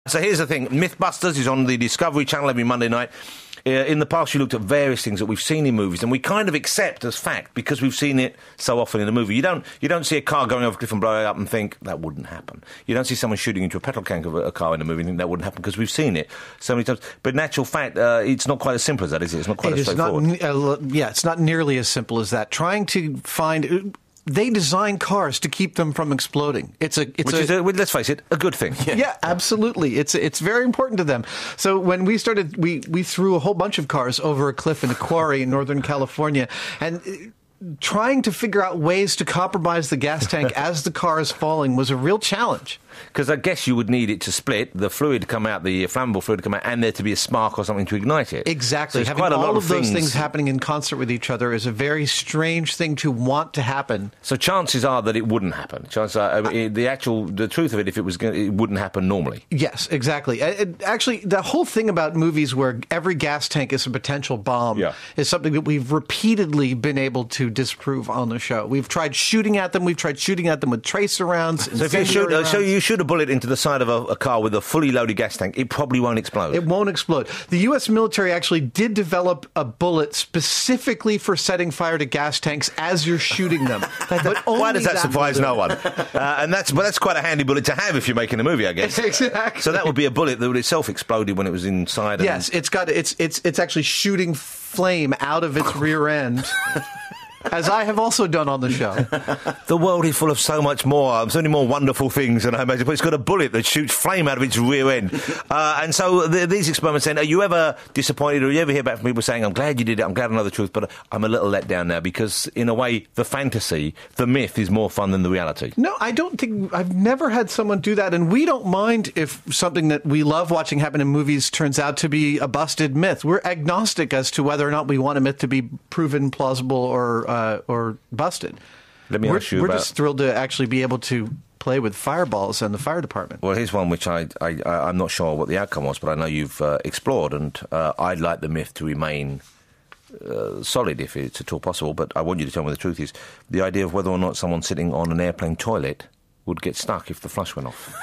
So here's the thing. Mythbusters is on the Discovery Channel every Monday night. In the past, you looked at various things that we've seen in movies, and we kind of accept as fact because we've seen it so often in a movie. You don't see a car going over a cliff and blowing up and think that wouldn't happen. You don't see someone shooting into a petrol tank of a car in a movie and think that wouldn't happen because we've seen it so many times. But in actual fact, it's not quite as simple as that, is it? It's not quite as straightforward. It's not nearly as simple as that. Trying to find... They design cars to keep them from exploding. Which is, let's face it, a good thing. Yeah, absolutely. It's very important to them. So when we started, we threw a whole bunch of cars over a cliff in a quarry in Northern California, and trying to figure out ways to compromise the gas tank as the car is falling was a real challenge. Because I guess you would need it to split, the fluid come out, the flammable fluid come out, and there to be a spark or something to ignite it. Exactly. So having all of those things happening in concert with each other is a very strange thing to want to happen. So chances are that it wouldn't happen. Chances are, the truth of it, if it was, it wouldn't happen normally. Yes, exactly. Actually, the whole thing about movies where every gas tank is a potential bomb is something that we've repeatedly been able to disprove on the show. We've tried shooting at them. We've tried shooting at them with tracer rounds. So if you shoot a bullet into the side of a car with a fully loaded gas tank, it probably won't explode. It won't explode. The U.S. military actually did develop a bullet specifically for setting fire to gas tanks as you're shooting them. But why does that surprise no one? That's quite a handy bullet to have if you're making a movie, I guess. Exactly. So that would be a bullet that would itself exploded when it was inside. Yes, it's actually shooting flame out of its rear end. As I have also done on the show. The world is full of so much more, so many more wonderful things than I imagine. But it's got a bullet that shoots flame out of its rear end. And so these experiments then, are you ever disappointed, or you ever hear back from people saying, I'm glad you did it, I'm glad I know the truth, but I'm a little let down now because, in a way, the fantasy, the myth is more fun than the reality? No, I don't think... I've never had someone do that, and we don't mind if something that we love watching happen in movies turns out to be a busted myth. We're agnostic as to whether or not we want a myth to be proven plausible or busted. Let me ask you We're just thrilled to actually be able to play with fireballs and the fire department. Well, here's one which I'm not sure what the outcome was, but I know you've explored, and I'd like the myth to remain solid if it's at all possible, but I want you to tell me the truth is the idea of whether or not someone sitting on an airplane toilet would get stuck if the flush went off.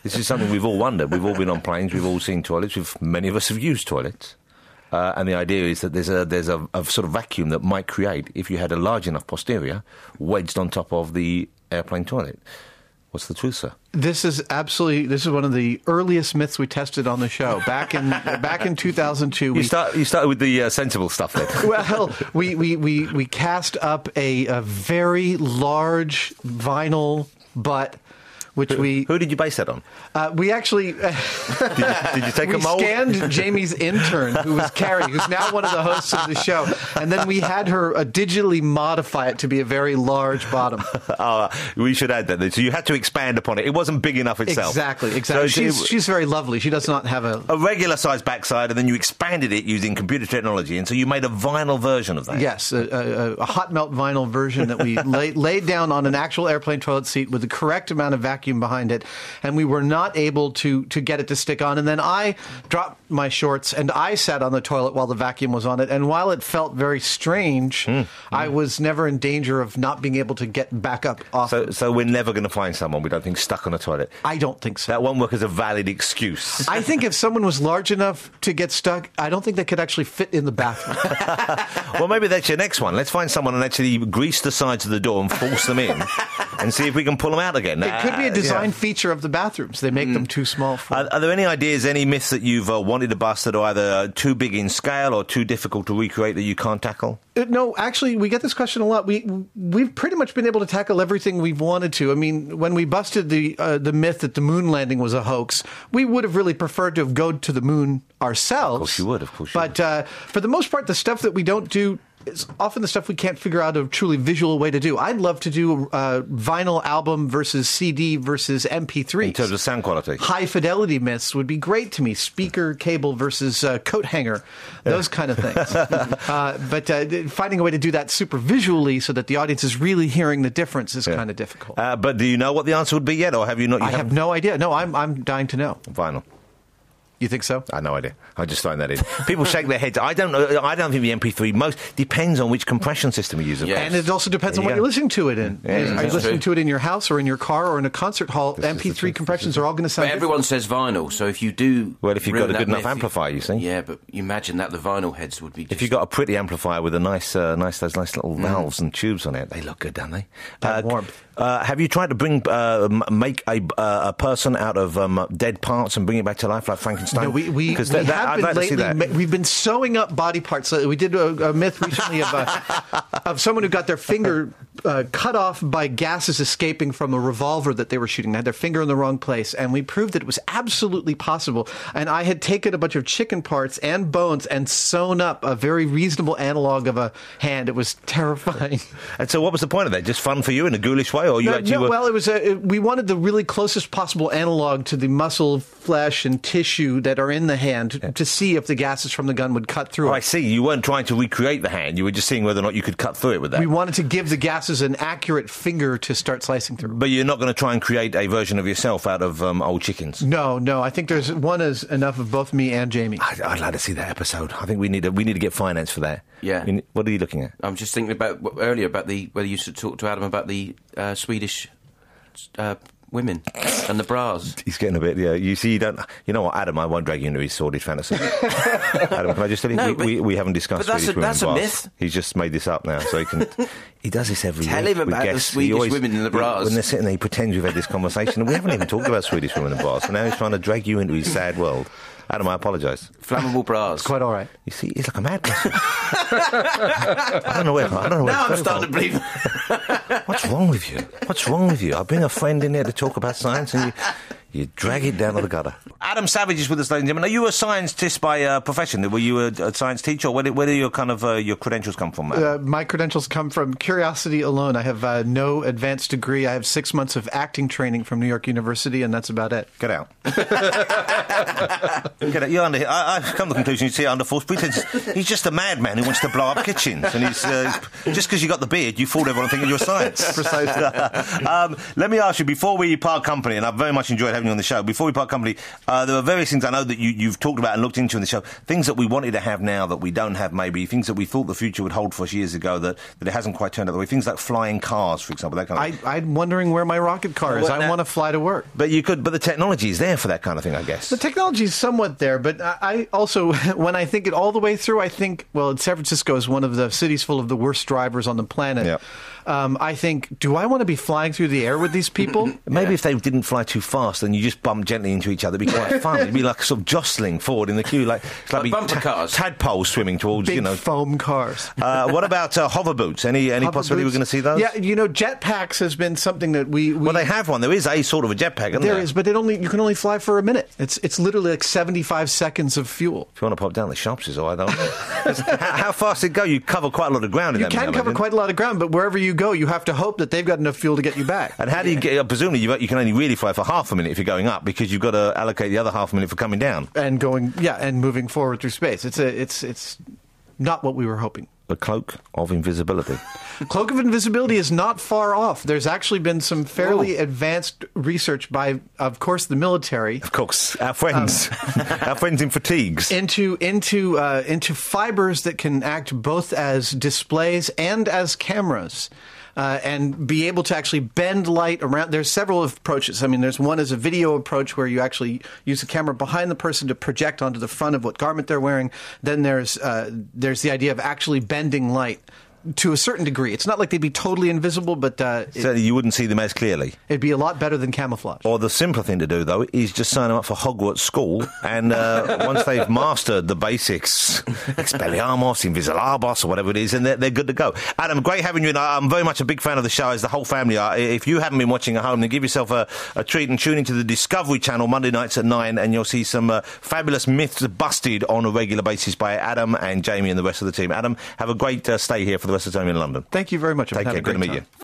This is something we've all wondered. We've all been on planes, we've all seen toilets, many of us have used toilets. And the idea is that there's a sort of vacuum that might create if you had a large enough posterior wedged on top of the airplane toilet. What's the truth, sir? This is one of the earliest myths we tested on the show back in 2002. You started with the sensible stuff then. Well, we cast up a very large vinyl butt. Who did you base that on? We actually... did you take a mold? We scanned Jamie's intern, who was Carrie, who's now one of the hosts of the show, and then we had her digitally modify it to be a very large bottom. We should add that. So you had to expand upon it. It wasn't big enough itself. Exactly. So she's very lovely. She does not have a regular-sized backside, and then you expanded it using computer technology, and so you made a vinyl version of that. Yes, a hot melt vinyl version that we laid down on an actual airplane toilet seat with the correct amount of vacuum behind it, and we were not able to get it to stick on. And then I dropped my shorts and I sat on the toilet while the vacuum was on it. And while it felt very strange, I was never in danger of not being able to get back up off. So we're never going to find someone, we don't think, stuck on a toilet? I don't think so. That won't work as a valid excuse. I think if someone was large enough to get stuck, I don't think they could actually fit in the bathroom. Well, maybe that's your next one. Let's find someone and actually grease the sides of the door and force them in and see if we can pull them out again. It could be a design feature of the bathrooms. They make them too small for Are there any ideas, any myths that you've wanted to bust that are either too big in scale or too difficult to recreate that you can't tackle? No, actually, we get this question a lot. We've pretty much been able to tackle everything we've wanted to. I mean, when we busted the myth that the moon landing was a hoax, we would have really preferred to have gone to the moon ourselves. Of course you would, But for the most part, the stuff that we don't do is often the stuff we can't figure out a truly visual way to do. I'd love to do a vinyl album versus CD versus MP3. In terms of sound quality. High fidelity myths would be great to me. Speaker cable versus coat hanger. Those kind of things. But finding a way to do that super visually so that the audience is really hearing the difference is kind of difficult. But do you know what the answer would be yet, or have you not? I have no idea. No, I'm dying to know. Vinyl. You think so? I have no idea. I'm just throwing that in. People shake their heads. I don't know. I don't think the MP3 most depends on which compression system you use. Yes. And it also depends on what you're listening to it in. Are you listening to it in your house or in your car or in a concert hall? MP3 compressions are all going to sound. But everyone says vinyl, so if you do, if you've got a good enough amplifier, you see. Yeah, but you imagine that the vinyl heads would be. If you've got a pretty amplifier with a nice little valves and tubes on it, they look good, don't they? Warmth. Have you tried to make a person out of dead parts and bring it back to life like Frankenstein? No, we have been lately. We've been sewing up body parts. We did a myth recently of someone who got their finger cut off by gases escaping from a revolver that they were shooting. They had their finger in the wrong place, and we proved that it was absolutely possible. And I had taken a bunch of chicken parts and bones and sewn up a very reasonable analog of a hand. It was terrifying. And so, what was the point of that? Just fun for you in a ghoulish way, or you actually? Well, it was. We wanted the really closest possible analog to the muscle, flesh, and tissue that are in the hand to see if the gases from the gun would cut through it. I see. You weren't trying to recreate the hand. You were just seeing whether or not you could cut through it with that. We wanted to give the gases an accurate finger to start slicing through. But you're not going to try and create a version of yourself out of old chickens? No. I think there's one is enough of both me and Jamie. I'd like to see that episode. I think we need to get finance for that. Yeah. What are you looking at? I'm just thinking about earlier about whether you should talk to Adam about the Swedish women and the bras. He's getting a bit, yeah. You see, you know what, Adam, I won't drag you into his sordid fantasy. Adam, can I just tell you, we haven't discussed Swedish women that's and a bras. myth. He's just made this up now, so he can. He does this every Tell week. him about the Swedish women in the bras. When they're sitting there, he pretends we've had this conversation, and we haven't even talked about Swedish women and bras, and now he's trying to drag you into his sad world. Adam, I apologise. Flammable bras. It's quite all right. You see, he's like a mad person. I don't know where. Now I'm starting to believe. What's wrong with you? What's wrong with you? I bring a friend in here to talk about science, and you drag it down to the gutter. Adam Savage is with us, ladies and gentlemen. Are you a scientist by profession? Were you a science teacher, or where do your kind of your credentials come from, Adam? My credentials come from curiosity alone. I have no advanced degree. I have 6 months of acting training from New York University, and that's about it. Get out. Get out. You're under. I've come to the conclusion you see under false pretenses. He's just a madman who wants to blow up kitchens, and he's just because you got the beard, you fooled everyone thinking you're science. Precisely. Let me ask you, before we part company, and I've very much enjoyed having you on the show. Before we part company, there are various things I know that you've talked about and looked into in the show. Things that we wanted to have now that we don't have, maybe. Things that we thought the future would hold for us years ago that it hasn't quite turned out the way. Things like flying cars, for example. That kind of I'm wondering where my rocket car is. I want to fly to work. But you could. But the technology is there for that kind of thing, I guess. The technology is somewhat there, but I also, when I think it all the way through, I think, well, San Francisco is one of the cities full of the worst drivers on the planet. Yep. I think, do I want to be flying through the air with these people? Maybe if they didn't fly too fast and you just bump gently into each other, it'd be quite fun. It'd be like sort of jostling forward in the queue, like bumper cars, tadpoles swimming towards big foam cars. What about hover boots? Any possibility we're going to see those? Yeah, jetpacks has been something that we well, they have one. There is a sort of a jetpack, isn't there? There is, but you can only fly for a minute. It's literally like 75 seconds of fuel. If you want to pop down the shops, is all I don't know. How fast it go? You cover quite a lot of ground. You can cover quite a lot of ground, but wherever you go, you have to hope that they've got enough fuel to get you back. And how do you get? Presumably, you can only really fly for half a minute if you're going up, because you've got to allocate the other half a minute for coming down and and moving forward through space. It's not what we were hoping. The cloak of invisibility. Cloak of invisibility is not far off. There's actually been some fairly advanced research by, of course, the military. Of course, our friends, our friends in fatigues. Into fibers that can act both as displays and as cameras. And be able to actually bend light around. There's several approaches. I mean, there's one as a video approach where you actually use the camera behind the person to project onto the front of what garment they're wearing. Then there's the idea of actually bending light to a certain degree. It's not like they'd be totally invisible, but so you wouldn't see them as clearly. It'd be a lot better than camouflage. Or the simpler thing to do, though, is just sign them up for Hogwarts School, and once they've mastered the basics, Expelliarmus, Invisibilibus, or whatever it is, and they're good to go. Adam, great having you, and I'm very much a big fan of the show, as the whole family are. If you haven't been watching at home, then give yourself a treat and tune into the Discovery Channel Monday nights at 9, and you'll see some fabulous myths busted on a regular basis by Adam and Jamie and the rest of the team. Adam, have a great stay here for the rest of the time in London. Thank you very much. Take care. Good to meet you.